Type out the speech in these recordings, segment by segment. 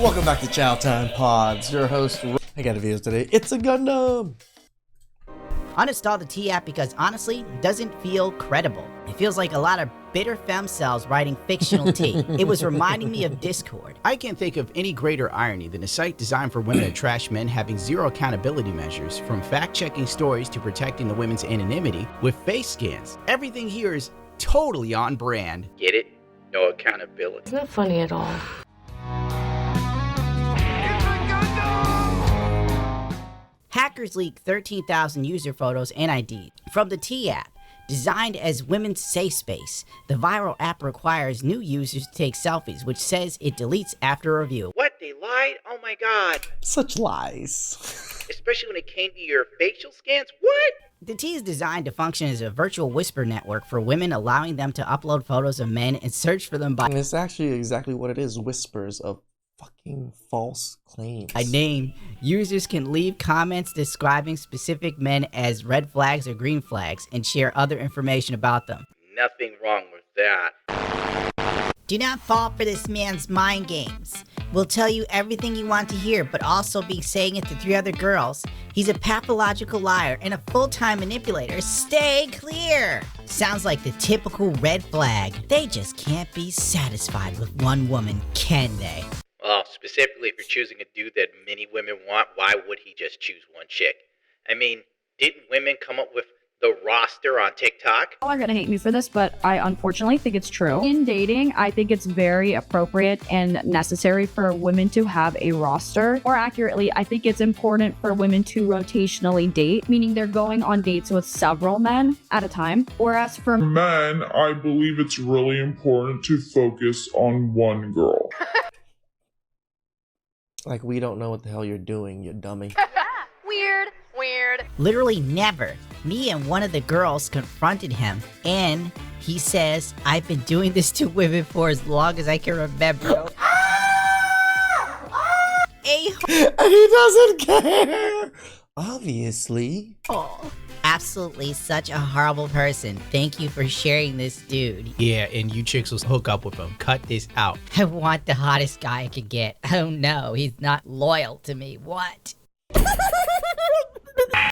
Welcome back to Chow Time Pods. Your host, I got a video today. It's a Gundam. Uninstall the T app because honestly, it doesn't feel credible. It feels like a lot of bitter femcells writing fictional tea. It was reminding me of Discord. I can't think of any greater irony than a site designed for women to trash men having zero accountability measures, from fact-checking stories to protecting the women's anonymity with face scans. Everything here is totally on brand. Get it? No accountability. It's not funny at all. Hackers leaked 13,000 user photos and IDs from the T app. Designed as women's safe space, the viral app requires new users to take selfies, which says it deletes after a review. What? They lied? Oh my god. Such lies. Especially when it came to your facial scans? What? The T is designed to function as a virtual whisper network for women, allowing them to upload photos of men and search for them by And it's actually exactly what it is. Whispers of fucking false claims. name. Users can leave comments describing specific men as red flags or green flags and share other information about them. Nothing wrong with that. Do not fall for this man's mind games. We'll tell you everything you want to hear, but also be saying it to 3 other girls. He's a pathological liar and a full-time manipulator. Stay clear! Sounds like the typical red flag. They just can't be satisfied with one woman, can they? Well, specifically if you're choosing a dude that many women want, why would he just choose one chick? I mean, didn't women come up with the roster on TikTok? People are gonna hate me for this, but I unfortunately think it's true. In dating, I think it's very appropriate and necessary for women to have a roster. Or accurately, I think it's important for women to rotationally date, meaning they're going on dates with several men at a time. Whereas for men, I believe it's really important to focus on one girl. Like, we don't know what the hell you're doing, you dummy. Weird. Literally never. Me and one of the girls confronted him, and he says, I've been doing this to women for as long as I can remember. And he doesn't care! Obviously. Absolutely such a horrible person. Thank you for sharing this dude. Yeah, and you chicks will hook up with him. Cut this out. I want the hottest guy I could get. Oh no, he's not loyal to me. What?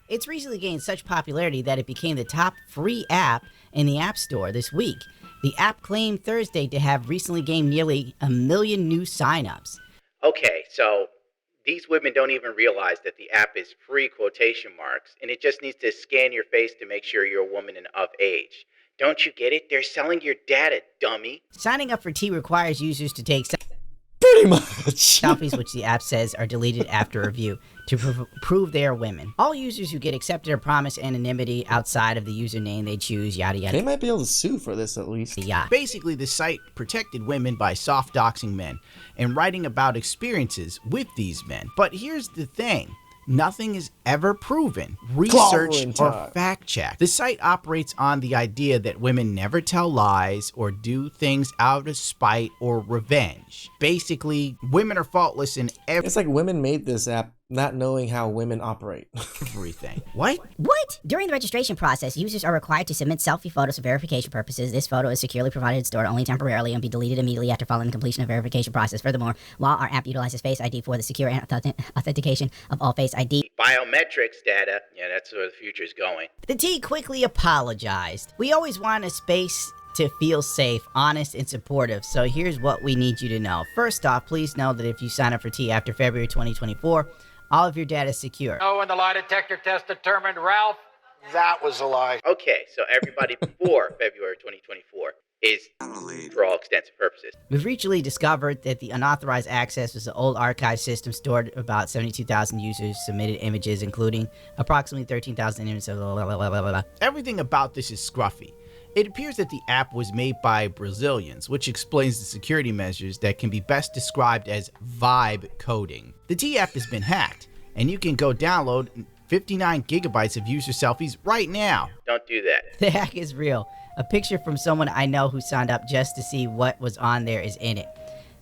It's recently gained such popularity that it became the top free app in the App Store this week. The app claimed Thursday to have recently gained nearly 1 million new signups. Okay, so these women don't even realize that the app is free quotation marks, and it just needs to scan your face to make sure you're a woman and of age. Don't you get it? They're selling your data, dummy. Signing up for T requires users to take Pretty much. selfies, which the app says are deleted after review, to prove they are women. All users who get accepted or promised anonymity outside of the username they choose, yada They yada might be able to sue for this at least. yada. Basically, the site protected women by soft doxing men and writing about experiences with these men. But here's the thing. Nothing is ever proven, researched, or fact-checked. The site operates on the idea that women never tell lies or do things out of spite or revenge. Basically, women are faultless in It's like women made this app not knowing how women operate. everything. What? What? During the registration process, users are required to submit selfie photos for verification purposes. This photo is securely provided and stored only temporarily and be deleted immediately after following the completion of the verification process. Furthermore, while our app utilizes Face ID for the secure and authentication of all Face ID, Biometrics data, yeah, that's where the future is going. The T quickly apologized. We always want a space to feel safe, honest, and supportive, so here's what we need you to know. First off, please know that if you sign up for T after February 2024, all of your data is secure. Oh, and the lie detector test determined Ralph. That was a lie. Okay, so everybody before February 2024 is for all extensive purposes. We've recently discovered that the unauthorized access was an old archive system stored about 72,000 users submitted images, including approximately 13,000 images. Everything about this is scruffy. It appears that the app was made by Brazilians, which explains the security measures that can be best described as vibe coding. The T app has been hacked, and you can go download 59 gigabytes of user selfies right now. Don't do that. The hack is real. A picture from someone I know who signed up just to see what was on there is in it.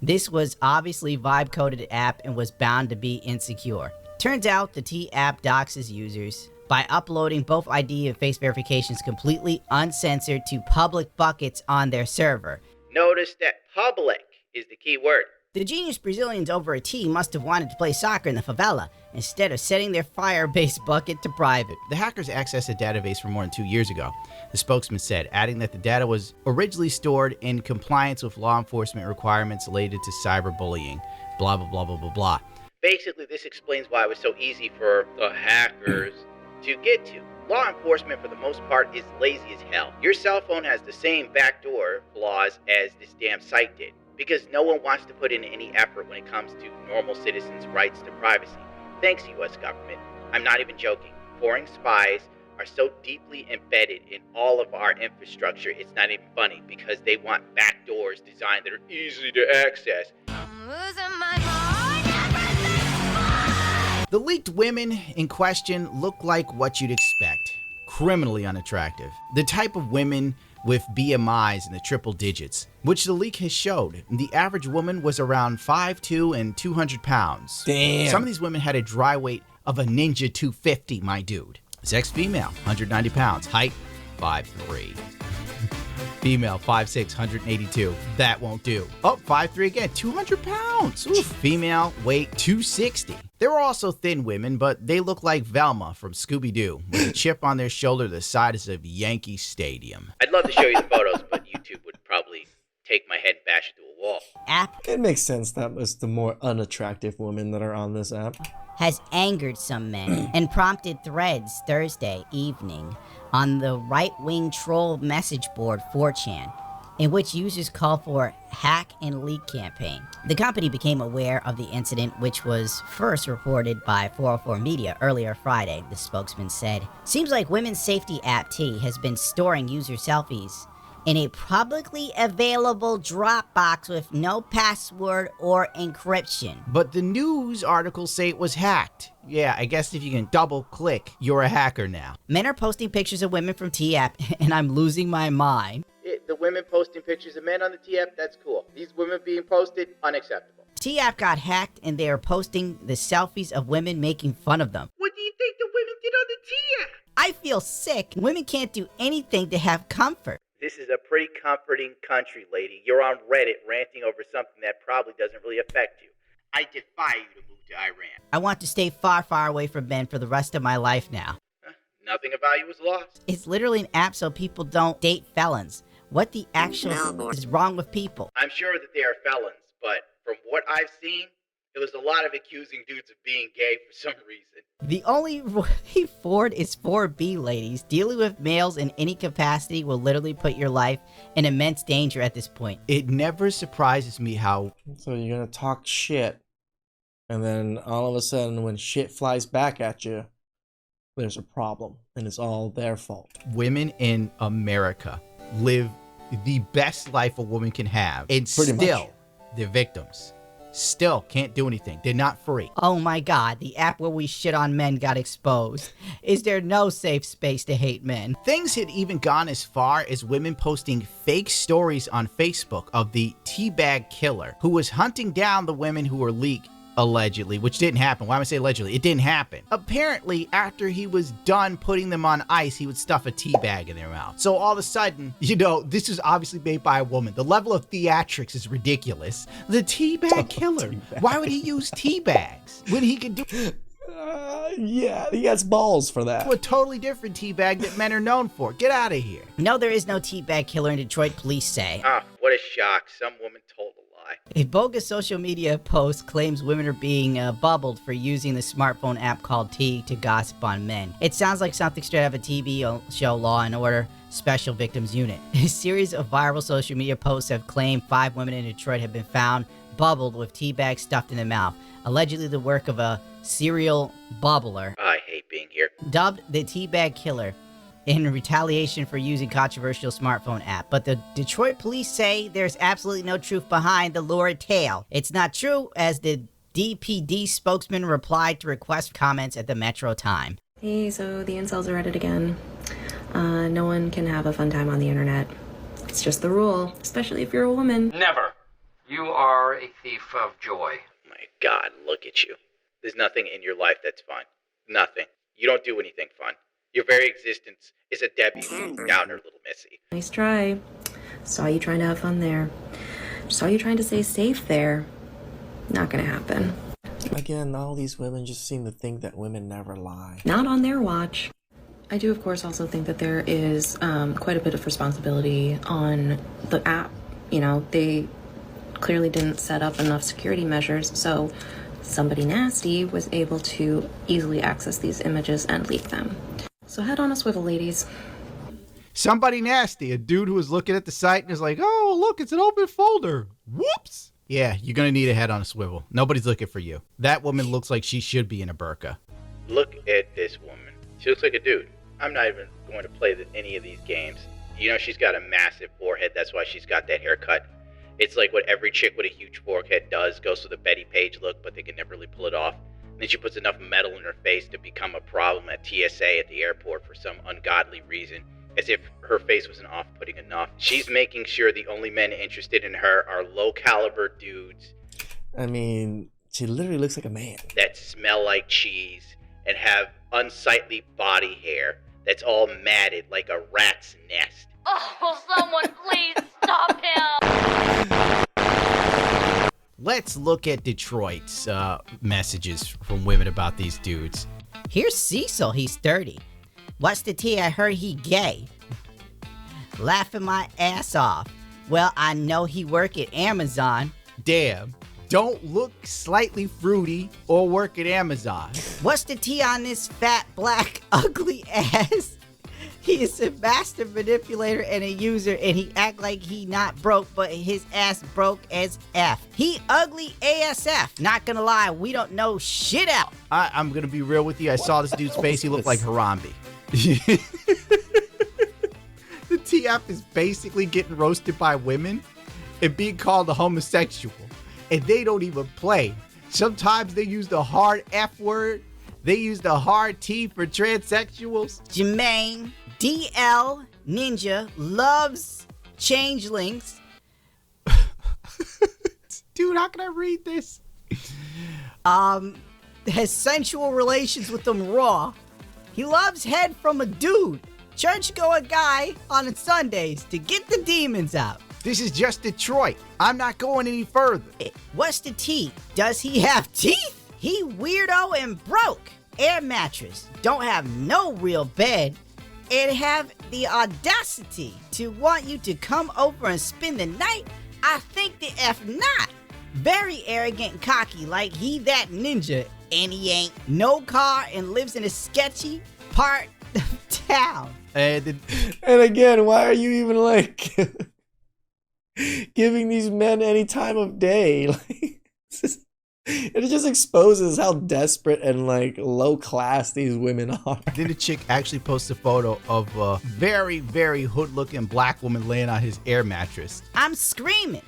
This was obviously vibe-coded app and was bound to be insecure. Turns out the T app doxes users by uploading both ID and face verifications completely uncensored to public buckets on their server. Notice that public is the key word. The genius Brazilians over a tea must have wanted to play soccer in the favela instead of setting their Firebase bucket to private. The hackers accessed the database for more than 2 years ago, the spokesman said, adding that the data was originally stored in compliance with law enforcement requirements related to cyberbullying. Blah, blah, blah, blah, blah, blah. Basically, this explains why it was so easy for the hackers to get to. Law enforcement, for the most part, is lazy as hell. Your cell phone has the same backdoor flaws as this damn site did, because no one wants to put in any effort when it comes to normal citizens' rights to privacy. Thanks, U.S. government. I'm not even joking. Foreign spies are so deeply embedded in all of our infrastructure, it's not even funny, because they want backdoors designed that are easy to access. The leaked women in question look like what you'd expect. Criminally unattractive. The type of women with BMIs in the triple digits, which the leak has showed. The average woman was around 5'2" and 200 pounds. Damn. Some of these women had a dry weight of a Ninja 250, my dude. Sex female, 190 pounds. Height, 5'3". Female, 5'6", 182. That won't do. Oh, 5'3" again, 200 pounds. Oof. Female, weight 260. There were also thin women, but they look like Velma from Scooby-Doo, with a chip on their shoulder the size of Yankee Stadium. I'd love to show you the photos, but YouTube would probably take my head and bash it to a wall. App It makes sense that was the more unattractive women that are on this app. has angered some men and prompted threads Thursday evening on the right-wing troll message board 4chan, in which users call for hack and leak campaign. The company became aware of the incident, which was first reported by 404 Media earlier Friday, the spokesman said. Seems like Women's Safety App T has been storing user selfies in a publicly available Dropbox with no password or encryption. But the news articles say it was hacked. Yeah, I guess if you can double click, you're a hacker now. Men are posting pictures of women from T-App, and I'm losing my mind. The women posting pictures of men on the T-App, that's cool. These women being posted, unacceptable. T-App got hacked, and they are posting the selfies of women making fun of them. What do you think the women did on the T-App? I feel sick. Women can't do anything to have comfort. This is a pretty comforting country, lady. You're on Reddit ranting over something that probably doesn't really affect you. I defy you to move to Iran. I want to stay far, far away from men for the rest of my life now. Nothing of value was lost. It's literally an app so people don't date felons. What the actual is wrong with people? I'm sure that they are felons, but from what I've seen, it was a lot of accusing dudes of being gay for some reason. The only way forward is 4B, ladies. Dealing with males in any capacity will literally put your life in immense danger at this point. It never surprises me how So you're gonna talk shit, and then all of a sudden when shit flies back at you, there's a problem, and it's all their fault. women in America live the best life a woman can have, and Pretty much. still, they're victims. Still can't do anything. They're not free. Oh my god, the app where we shit on men got exposed. Is there no safe space to hate men? Things had even gone as far as women posting fake stories on Facebook of the teabag killer who was hunting down the women who were leaked, allegedly, which didn't happen. Why am I saying allegedly? It didn't happen. Apparently, after he was done putting them on ice, he would stuff a tea bag in their mouth. So all of a sudden, this is obviously made by a woman. The level of theatrics is ridiculous. The tea bag killer. Why would he use tea bags when he could do Yeah, he has balls for that. a totally different tea bag that men are known for? Get out of here. No, there is no teabag killer in Detroit, police say. Ah, what a shock. Some woman told a lie. A bogus social media post claims women are being bubbled for using the smartphone app called T to gossip on men. It sounds like something straight out of a TV show, Law and Order Special Victims Unit. A series of viral social media posts have claimed 5 women in Detroit have been found bubbled with tea bags stuffed in their mouth, allegedly the work of a serial bubbler I hate being here. dubbed the teabag killer in retaliation for using controversial smartphone app. But the Detroit police say there's absolutely no truth behind the lurid tale. It's not true, as the DPD spokesman replied to request comments at the Metro Time. Hey, so the incels are at it again. No one can have a fun time on the internet. It's just the rule, especially if you're a woman. Never. You are a thief of joy. My God, look at you. There's nothing in your life that's fun. Nothing. You don't do anything fun. Your very existence is a Debbie Downer, little missy. Nice try. Saw you trying to have fun there. Saw you trying to stay safe there. Not gonna happen. Again, all these women just seem to think that women never lie. Not on their watch. I do, of course, also think that there is quite a bit of responsibility on the app. You know, they clearly didn't set up enough security measures, so somebody nasty was able to easily access these images and leak them. So head on a swivel, ladies. Somebody nasty, a dude who was looking at the site and is like, oh, look, it's an open folder. Whoops. Yeah, you're going to need a head on a swivel. Nobody's looking for you. That woman looks like she should be in a burqa. Look at this woman. She looks like a dude. I'm not even going to play any of these games. You know, she's got a massive forehead. That's why she's got that haircut. It's like what every chick with a huge forehead does, goes for the Betty Page look, but they can never really pull it off. And then she puts enough metal in her face to become a problem at TSA at the airport for some ungodly reason, as if her face wasn't off-putting enough. She's making sure the only men interested in her are low-caliber dudes. I mean, she literally looks like a man. That smell like cheese and have unsightly body hair that's all matted like a rat's nest. Oh, someone please stop him! Let's look at Detroit's messages from women about these dudes. Here's Cecil, he's 30. What's the tea? I heard he gay. Laughing my ass off. Well, I know he work at Amazon. Damn. Don't look slightly fruity or work at Amazon. What's the tea on this fat, black, ugly ass? He is a master manipulator and a user, and he act like he not broke, but his ass broke as F. He ugly ASF. Not gonna lie, we don't know shit out. I'm gonna be real with you. I saw this dude's face. He looked like Harambe. The TF is basically getting roasted by women and being called a homosexual. And they don't even play. Sometimes they use the hard F word. They use the hard T for transsexuals. Jermaine, DL, Ninja, loves changelings. Dude, how can I read this? Has sensual relations with them raw. He loves head from a dude. Church-going guy on Sundays to get the demons out. This is just Detroit. I'm not going any further. What's the tea? Does he have teeth? He weirdo and broke. Air mattress. Don't have no real bed. And have the audacity to want you to come over and spend the night? I think the F not. Very arrogant and cocky like he that ninja. And he ain't. No car and lives in a sketchy part of town. And again, why are you even like giving these men any time of day? Like, it just exposes how desperate and like low class these women are. Then the chick actually posts a photo of a very, very hood looking black woman laying on his air mattress. I'm screaming.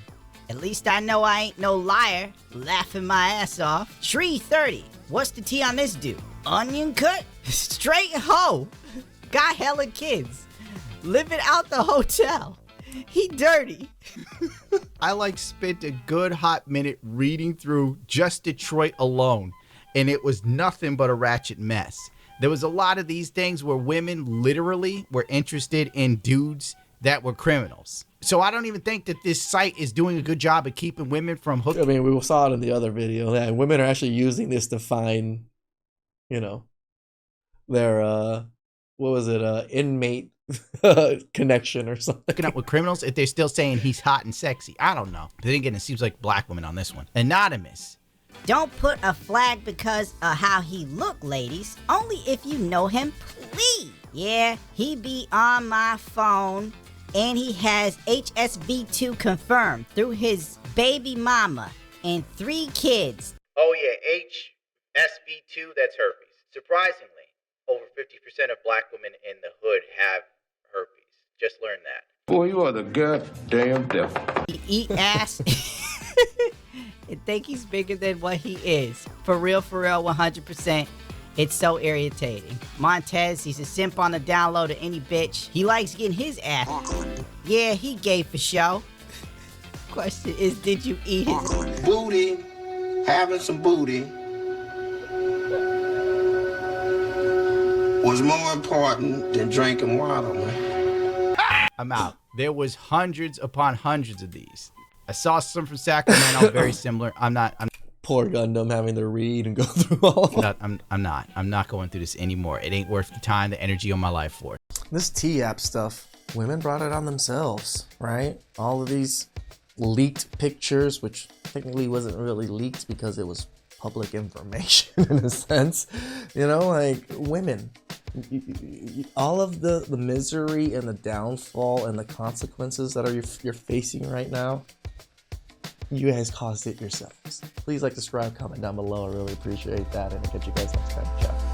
At least I know I ain't no liar. Laughing my ass off. Tree 30. What's the tea on this dude? Onion cut? Straight hoe. Got hella kids. Living out the hotel. He dirty. I spent a good hot minute reading through just Detroit alone, and it was nothing but a ratchet mess. There was a lot of these things where women literally were interested in dudes that were criminals. So I don't even think that this site is doing a good job of keeping women from hooking. I mean, we saw it in the other video that women are actually using this to find, you know, their inmate connection or something. Looking up with criminals if they're still saying he's hot and sexy. I don't know. But then again, it seems like black women on this one. Anonymous. Don't put a flag because of how he look, ladies. Only if you know him, please. Yeah, he be on my phone, and he has HSV2 confirmed through his baby mama and 3 kids. Oh yeah, HSV2, that's herpes. Surprisingly, over 50% of black women in the hood have herpes. Just learned that. Boy, you are the goddamn devil. He eat ass and think he's bigger than what he is. For real, 100%. It's so irritating. Montez, he's a simp on the download of any bitch. He likes getting his ass. Yeah, he gay for show. Question is, did you eat his booty? Having some booty was more important than drinking water, man. I'm out. There was hundreds upon hundreds of these. I saw some from Sacramento, very similar. poor Gundam having to read and go through all of them. I'm not going through this anymore. It ain't worth the time, the energy on my life for it. This T-app stuff, women brought it on themselves, right? All of these leaked pictures, which technically wasn't really leaked because it was public information in a sense, you know, like women, all of the misery and the downfall and the consequences that you're facing right now, you guys caused it yourselves. Please like, subscribe, comment down below. I really appreciate that, and I'll catch you guys next time. Ciao.